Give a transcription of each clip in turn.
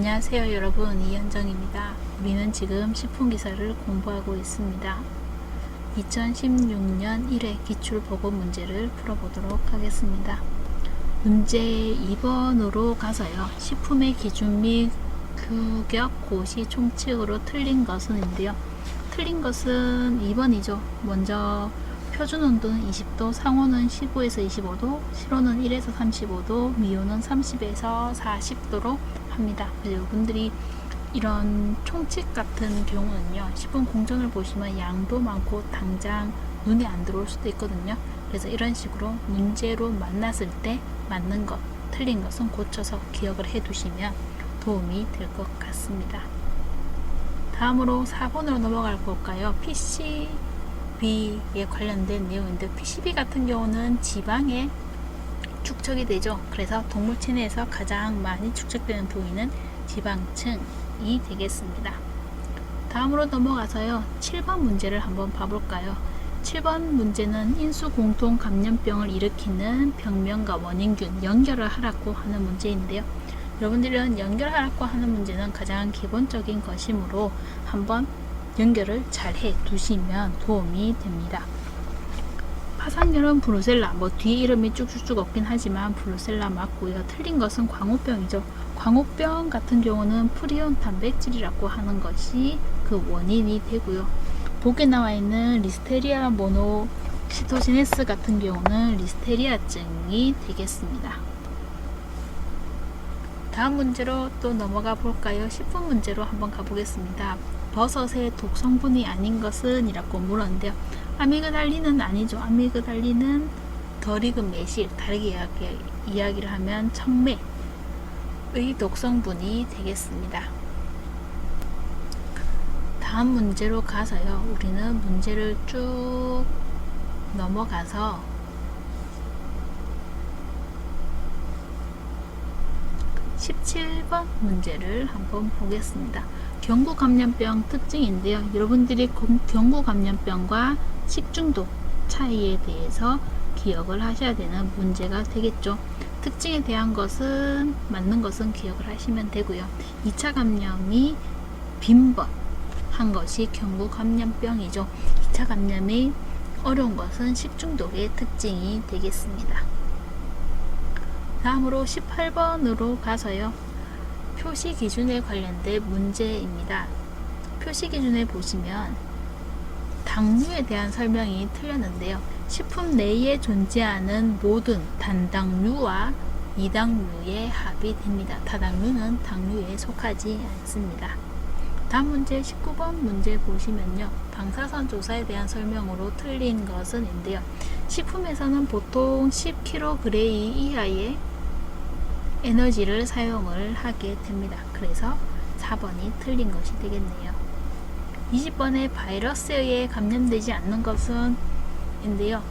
안녕하세요 여러분, 이현정입니다. 우리는 지금 식품기사를 공부하고 있습니다. 2016년 1회 기출보고 문제를 풀어보도록 하겠습니다. 문제 2번으로 가서요. 식품의 기준 및 규격 고시 총칙으로 틀린 것은 인데요. 틀린 것은 2번이죠. 먼저 표준 온도는 20도, 상온은 15에서 25도, 실온은 1에서 35도, 미온은 30에서 40도로 합니다. 그래서 여러분들이 이런 총칙 같은 경우는요, 식품 공정을 보시면 양도 많고 당장 눈에 안 들어올 수도 있거든요. 그래서 이런 식으로 문제로 만났을 때 맞는 것, 틀린 것은 고쳐서 기억을 해 두시면 도움이 될 것 같습니다. 다음으로 4번으로 넘어갈 볼까요? PCB에 관련된 내용인데, PCB 같은 경우는 지방에 축적이 되죠. 그래서 동물 체내에서 가장 많이 축적되는 부위는 지방층이 되겠습니다. 다음으로 넘어가서요. 7번 문제를 한번 봐볼까요? 7번 문제는 인수공통 감염병을 일으키는 병명과 원인균 연결을 하라고 하는 문제인데요. 여러분들은 연결하라고 하는 문제는 가장 기본적인 것이므로 한번 연결을 잘 해 두시면 도움이 됩니다. 파상열은 브루셀라, 뒤에 이름이 쭉쭉쭉 없긴 하지만 브루셀라 맞고요. 틀린 것은 광우병이죠. 광우병 같은 경우는 프리온 단백질이라고 하는 것이 그 원인이 되고요. 보기에 나와 있는 리스테리아 모노시토시네스 같은 경우는 리스테리아증이 되겠습니다. 다음 문제로 또 넘어가 볼까요? 10분 문제로 한번 가보겠습니다. 버섯의 독성분이 아닌 것은? 이라고 물었는데요. 아미그달린은 아니죠. 아미그달린은 더리금 매실, 다르게 이야기를 하면 청매의 독성분이 되겠습니다. 다음 문제로 가서요. 우리는 문제를 쭉 넘어가서 17번 문제를 한번 보겠습니다. 경구감염병 특징인데요. 여러분들이 경구감염병과 식중독 차이에 대해서 기억을 하셔야 되는 문제가 되겠죠. 특징에 대한 것은 맞는 것은 기억을 하시면 되고요. 2차 감염이 빈번한 것이 경구감염병이죠. 2차 감염이 어려운 것은 식중독의 특징이 되겠습니다. 다음으로 18번으로 가서요. 표시 기준에 관련된 문제입니다. 표시 기준에 보시면 당류에 대한 설명이 틀렸는데요. 식품 내에 존재하는 모든 단당류와 이당류의 합이 됩니다. 다당류는 당류에 속하지 않습니다. 다음 문제 19번 문제 보시면요. 방사선 조사에 대한 설명으로 틀린 것은 인데요. 식품에서는 보통 10kg 이하의 에너지를 사용을 하게 됩니다. 그래서 4번이 틀린 것이 되겠네요. 20번에 바이러스에 의해 감염되지 않는 것은 인데요.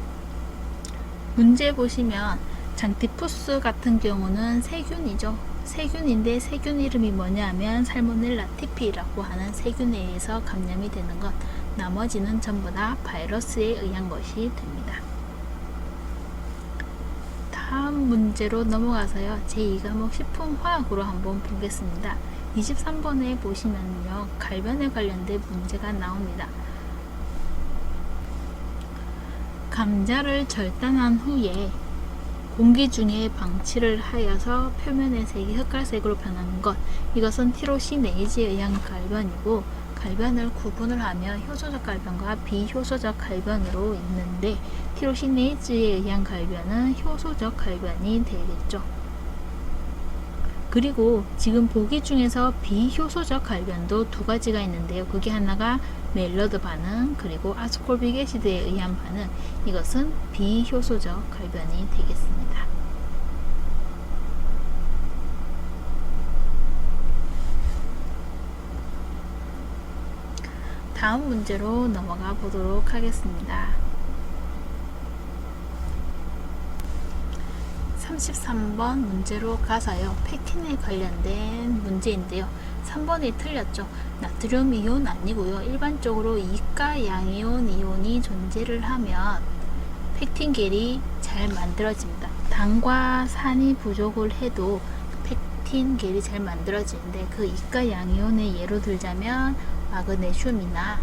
문제 보시면 장티푸스 같은 경우는 세균이죠. 세균인데 세균 이름이 뭐냐 하면 살모넬라 티피라고 하는 세균에 의해서 감염이 되는 것, 나머지는 전부 다 바이러스에 의한 것이 됩니다. 다음 문제로 넘어가서요. 제2과목 식품화학으로 한번 보겠습니다. 23번에 보시면요. 갈변에 관련된 문제가 나옵니다. 감자를 절단한 후에 공기 중에 방치를 하여서 표면의 색이 흑갈색으로 변하는 것, 이것은 티로시네이즈에 의한 갈변이고, 갈변을 구분을 하면 효소적 갈변과 비효소적 갈변으로 있는데, 티로시네이즈에 의한 갈변은 효소적 갈변이 되겠죠. 그리고 지금 보기 중에서 비효소적 갈변도 두 가지가 있는데요. 그게 하나가 멜러드 반응, 그리고 아스콜빅 애시드에 의한 반응, 이것은 비효소적 갈변이 되겠습니다. 다음 문제로 넘어가 보도록 하겠습니다. 33번 문제로 가서요. 펙틴에 관련된 문제인데요. 3번이 틀렸죠. 나트륨 이온 아니고요. 일반적으로 이가 양이온 이온이 존재를 하면 펙틴겔이 잘 만들어집니다. 당과 산이 부족을 해도 흰 겔이 잘 만들어지는데 그 이가 양이온의 예로 들자면 마그네슘이나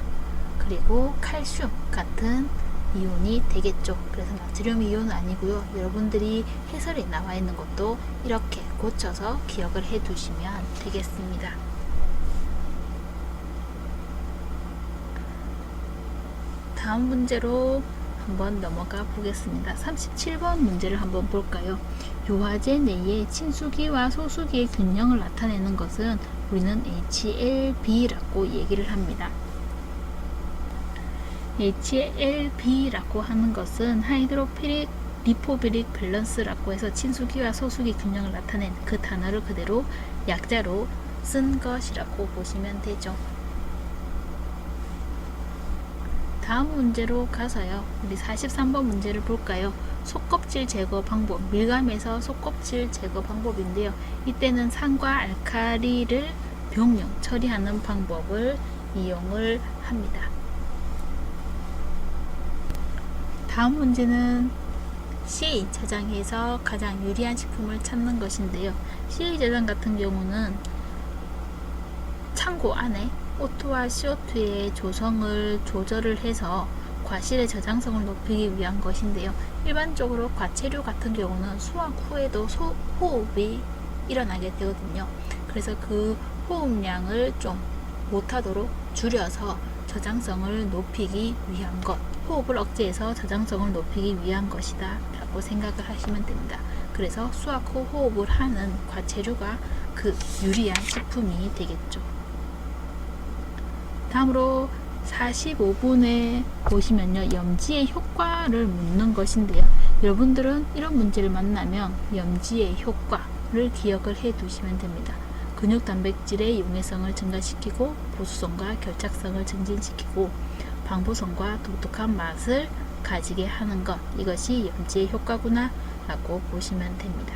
그리고 칼슘 같은 이온이 되겠죠. 그래서 나트륨 이온은 아니고요. 여러분들이 해설에 나와 있는 것도 이렇게 고쳐서 기억을 해 두시면 되겠습니다. 다음 문제로 한번 넘어가 보겠습니다. 37번 문제를 한번 볼까요? 요화제 내의 친수기와 소수기의 균형을 나타내는 것은 우리는 HLB라고 얘기를 합니다. HLB라고 하는 것은 하이드로필릭 리포빌릭 밸런스라고 해서 친수기와 소수기 균형을 나타낸 그 단어를 그대로 약자로 쓴 것이라고 보시면 되죠. 다음 문제로 가서요. 우리 43번 문제를 볼까요? 속껍질 제거 방법, 밀감에서 속껍질 제거 방법인데요. 이때는 산과 알칼리를 병용 처리하는 방법을 이용을 합니다. 다음 문제는 CA 저장에서 가장 유리한 식품을 찾는 것인데요. CA 저장 같은 경우는 창고 안에 O2와 CO2의 조성을 조절을 해서 과실의 저장성을 높이기 위한 것인데요. 일반적으로 과체류 같은 경우는 수확 후에도 호흡이 일어나게 되거든요. 그래서 그 호흡량을 좀 못하도록 줄여서 저장성을 높이기 위한 것, 호흡을 억제해서 저장성을 높이기 위한 것이다 라고 생각을 하시면 됩니다. 그래서 수확 후 호흡을 하는 과체류가 그 유리한 식품이 되겠죠. 다음으로 45분에 보시면요, 염지의 효과를 묻는 것인데요. 여러분들은 이런 문제를 만나면 염지의 효과를 기억을 해 두시면 됩니다. 근육 단백질의 용해성을 증가시키고 보수성과 결착성을 증진시키고 방부성과 독특한 맛을 가지게 하는 것, 이것이 염지의 효과구나 라고 보시면 됩니다.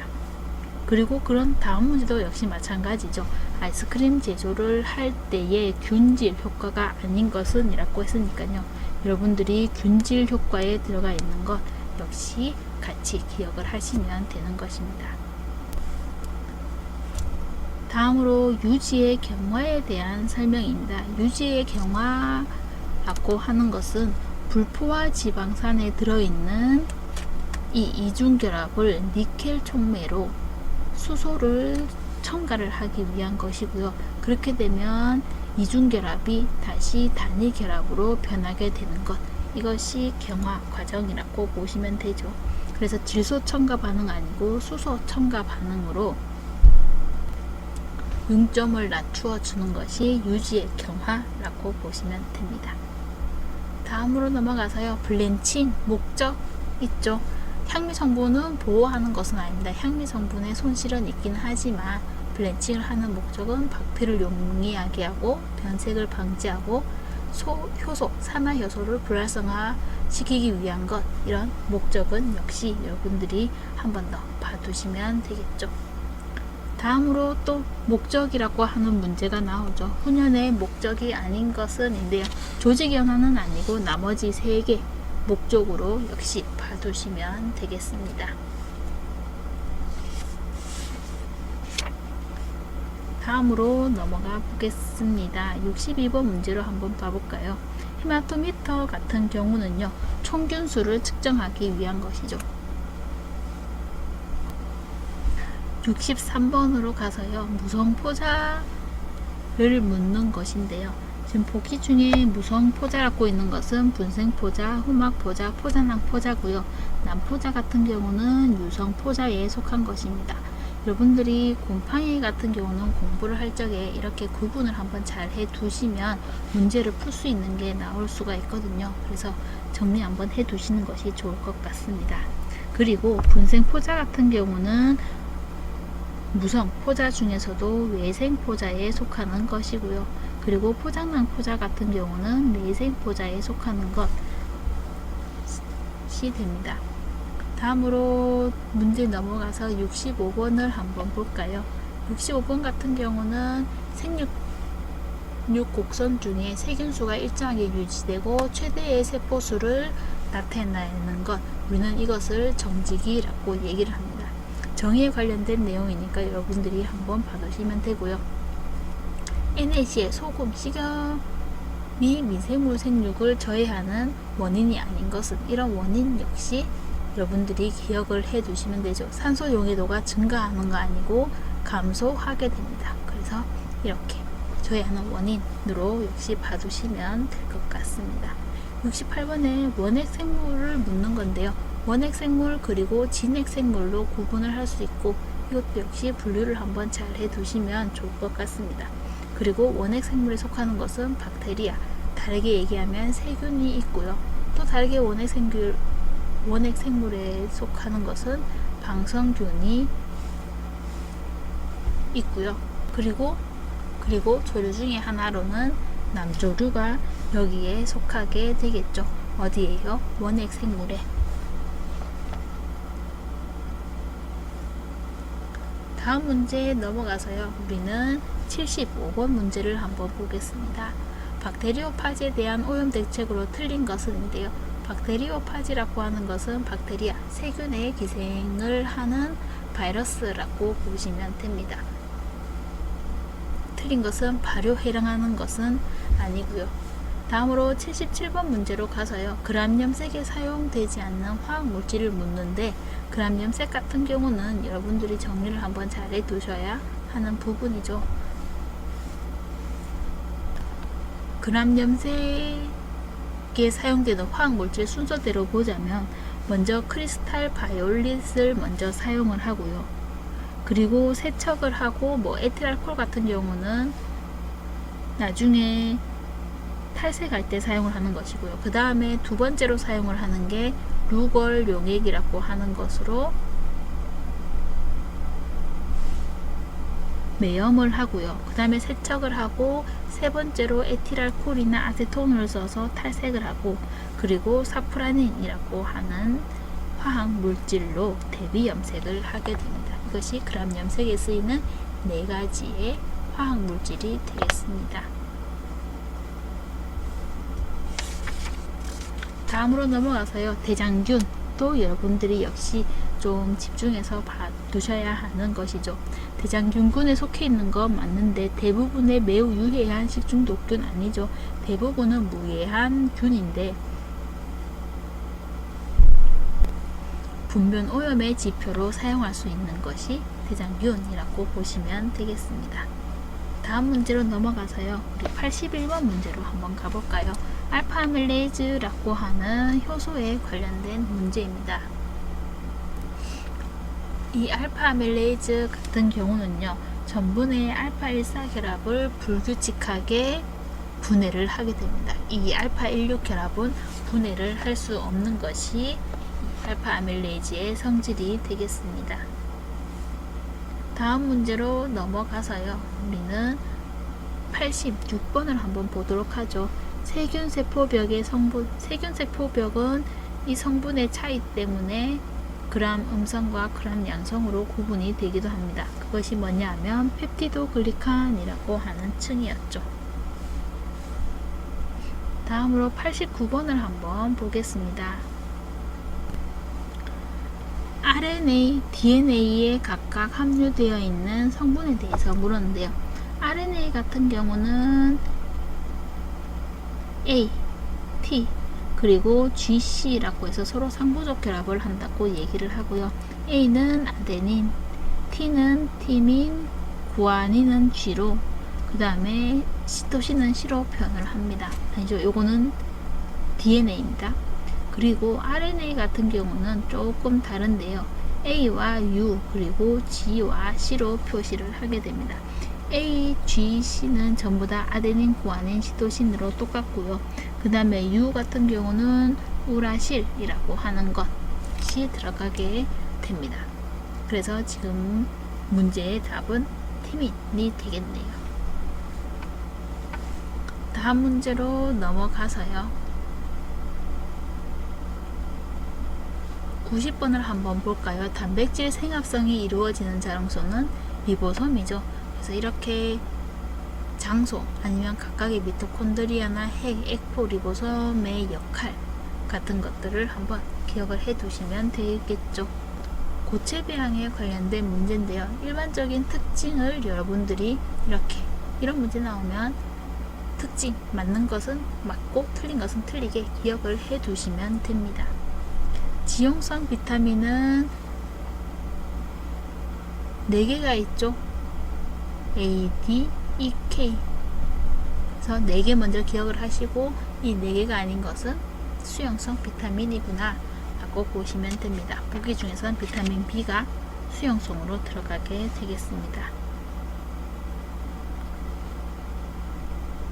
그리고 그런 다음 문제도 역시 마찬가지죠. 아이스크림 제조를 할 때의 균질 효과가 아닌 것은 이라고 했으니까요. 여러분들이 균질 효과에 들어가 있는 것 역시 같이 기억을 하시면 되는 것입니다. 다음으로 유지의 경화에 대한 설명입니다. 유지의 경화라고 하는 것은 불포화 지방산에 들어있는 이 이중결합을 니켈 촉매로 수소를 첨가를 하기 위한 것이고요. 그렇게 되면 이중결합이 다시 단위결합으로 변하게 되는 것, 이것이 경화 과정이라고 보시면 되죠. 그래서 질소 첨가 반응 아니고 수소 첨가 반응으로 융점을 낮추어 주는 것이 유지의 경화라고 보시면 됩니다. 다음으로 넘어가서요. 블렌칭 목적 있죠. 향미 성분은 보호하는 것은 아닙니다. 향미 성분의 손실은 있긴 하지만 블렌칭을 하는 목적은 박피를 용이하게 하고 변색을 방지하고 효소, 산화효소를 불활성화시키기 위한 것, 이런 목적은 역시 여러분들이 한 번 더 봐두시면 되겠죠. 다음으로 또 목적이라고 하는 문제가 나오죠. 훈연의 목적이 아닌 것은 인데요. 조직 연화는 아니고 나머지 3개 목적으로 역시 봐두시면 되겠습니다. 다음으로 넘어가 보겠습니다. 62번 문제로 한번 봐볼까요? 헤마토미터 같은 경우는요, 총균수를 측정하기 위한 것이죠. 63번으로 가서요, 무성포자를 묻는 것인데요. 지금 보기 중에 무성포자라고 있는 것은 분생포자, 후막포자, 포자낭포자고요. 남포자 같은 경우는 유성포자에 속한 것입니다. 여러분들이 곰팡이 같은 경우는 공부를 할 적에 이렇게 구분을 한번 잘 해 두시면 문제를 풀 수 있는 게 나올 수가 있거든요. 그래서 정리 한번 해 두시는 것이 좋을 것 같습니다. 그리고 분생포자 같은 경우는 무성 포자 중에서도 외생 포자에 속하는 것이고요. 그리고 포장난 포자 같은 경우는 내생 포자에 속하는 것이 됩니다. 다음으로 문제 넘어가서 65번을 한번 볼까요? 65번 같은 경우는 생육 곡선 중에 세균수가 일정하게 유지되고 최대의 세포수를 나타내는 것, 우리는 이것을 정지기라고 얘기를 합니다. 정의에 관련된 내용이니까 여러분들이 한번 봐두시면 되고요. NaCl, 소금, 식염이 미생물 생육을 저해하는 원인이 아닌 것은, 이런 원인 역시 여러분들이 기억을 해 두시면 되죠. 산소 용해도가 증가하는 거 아니고 감소하게 됩니다. 그래서 이렇게 저해하는 원인으로 역시 봐두시면 될 것 같습니다. 68번에 원핵생물을 묻는 건데요. 원핵생물 그리고 진핵생물로 구분을 할 수 있고, 이것도 역시 분류를 한번 잘 해두시면 좋을 것 같습니다. 그리고 원핵생물에 속하는 것은 박테리아, 다르게 얘기하면 세균이 있고요. 또 다르게 원핵생물에 속하는 것은 방성균이 있고요. 그리고 조류 중에 하나로는 남조류가 여기에 속하게 되겠죠. 어디에요? 원핵생물에. 다음 문제 넘어가서요. 우리는 75번 문제를 한번 보겠습니다. 박테리오파지에 대한 오염 대책으로 틀린 것은인데요. 박테리오파지라고 하는 것은 박테리아, 세균에 기생을 하는 바이러스라고 보시면 됩니다. 틀린 것은 발효에 해당하는 것은 아니고요. 다음으로 77번 문제로 가서요. 그람염색에 사용되지 않는 화학물질을 묻는데, 그람염색 같은 경우는 여러분들이 정리를 한번 잘 해두셔야 하는 부분이죠. 그람염색에 사용되는 화학물질 순서대로 보자면, 먼저 크리스탈 바이올릿을 먼저 사용을 하고요. 그리고 세척을 하고 에틸알코올 같은 경우는 나중에 탈색할 때 사용을 하는 것이고요. 그 다음에 두 번째로 사용을 하는 게 루걸 용액이라고 하는 것으로 매염을 하고요. 그 다음에 세척을 하고, 세 번째로 에틸알코올이나 아세톤을 써서 탈색을 하고, 그리고 사프라닌이라고 하는 화학 물질로 대비 염색을 하게 됩니다. 이것이 그람염색에 쓰이는 네 가지의 화학 물질이 되겠습니다. 다음으로 넘어가서요. 대장균, 또 여러분들이 역시 좀 집중해서 봐두셔야 하는 것이죠. 대장균군에 속해 있는 건 맞는데 대부분의 매우 유해한 식중독균 아니죠. 대부분은 무해한 균인데 분변 오염의 지표로 사용할 수 있는 것이 대장균이라고 보시면 되겠습니다. 다음 문제로 넘어가서요. 우리 81번 문제로 한번 가볼까요? 알파아밀레이즈라고 하는 효소에 관련된 문제입니다. 이 알파아밀레이즈 같은 경우는요, 전분의 알파1,4 결합을 불규칙하게 분해를 하게 됩니다. 이 알파16 결합은 분해를 할 수 없는 것이 알파아밀레이즈의 성질이 되겠습니다. 다음 문제로 넘어가서요. 우리는 86번을 한번 보도록 하죠. 세균세포벽의 성분, 세균세포벽은 이 성분의 차이 때문에 그람 음성과 그람 양성으로 구분이 되기도 합니다. 그것이 뭐냐 하면 펩티도글리칸이라고 하는 층이었죠. 다음으로 89번을 한번 보겠습니다. RNA, DNA에 각각 함유되어 있는 성분에 대해서 물었는데요. RNA 같은 경우는 A, T, 그리고 GC라고 해서 서로 상부적 결합을 한다고 얘기를 하고요. A는 아데닌, T는 티민, 구아닌은 G로, 그 다음에 시토신은 C로 표현을 합니다. 아니죠, 요거는 DNA입니다. 그리고 RNA 같은 경우는 조금 다른데요. A와 U 그리고 G와 C로 표시를 하게 됩니다. A, G, C는 전부 다 아데닌, 구아닌, 시토신으로 똑같고요. 그 다음에 U 같은 경우는 우라실이라고 하는 것이 들어가게 됩니다. 그래서 지금 문제의 답은 티민이 되겠네요. 다음 문제로 넘어가서요. 90번을 한번 볼까요? 단백질 생합성이 이루어지는 자룡소는 리보솜이죠. 그래서 이렇게 장소 아니면 각각의 미토콘드리아나 핵, 액포, 리보솜의 역할 같은 것들을 한번 기억을 해 두시면 되겠죠. 고체 배양에 관련된 문제인데요. 일반적인 특징을 여러분들이 이렇게 이런 문제 나오면 특징, 맞는 것은 맞고 틀린 것은 틀리게 기억을 해 두시면 됩니다. 지용성 비타민은 4개가 있죠. A, D, E, K. 그래서 4개 먼저 기억을 하시고 이 4개가 아닌 것은 수용성 비타민이구나 라고 보시면 됩니다. 무기 중에서는 비타민 B가 수용성으로 들어가게 되겠습니다.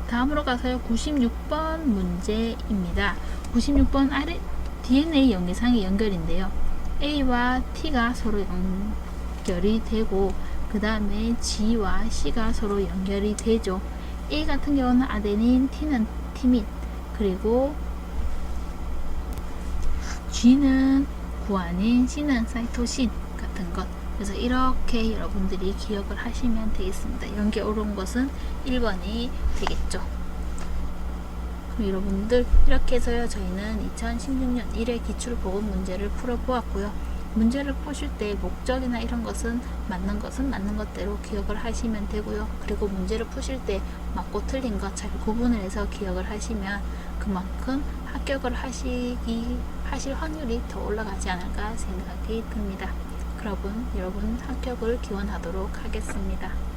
다음으로 가서요. 96번 문제입니다. 96번 아래 DNA 연계상의 연결인데요. A와 T가 서로 연결이 되고 그 다음에 G와 C가 서로 연결이 되죠. A 같은 경우는 아데닌, T는 티민, 그리고 G는 구아닌, C는 사이토신 같은 것. 그래서 이렇게 여러분들이 기억을 하시면 되겠습니다. 연결 옳은 것은 1번이 되겠죠. 그럼 여러분들 이렇게 해서요. 저희는 2016년 1회 기출보건 문제를 풀어보았고요. 문제를 푸실 때 목적이나 이런 것은 맞는 것대로 기억을 하시면 되고요. 그리고 문제를 푸실 때 맞고 틀린 것 잘 구분을 해서 기억을 하시면 그만큼 합격을 하실 확률이 더 올라가지 않을까 생각이 듭니다. 여러분 합격을 기원하도록 하겠습니다.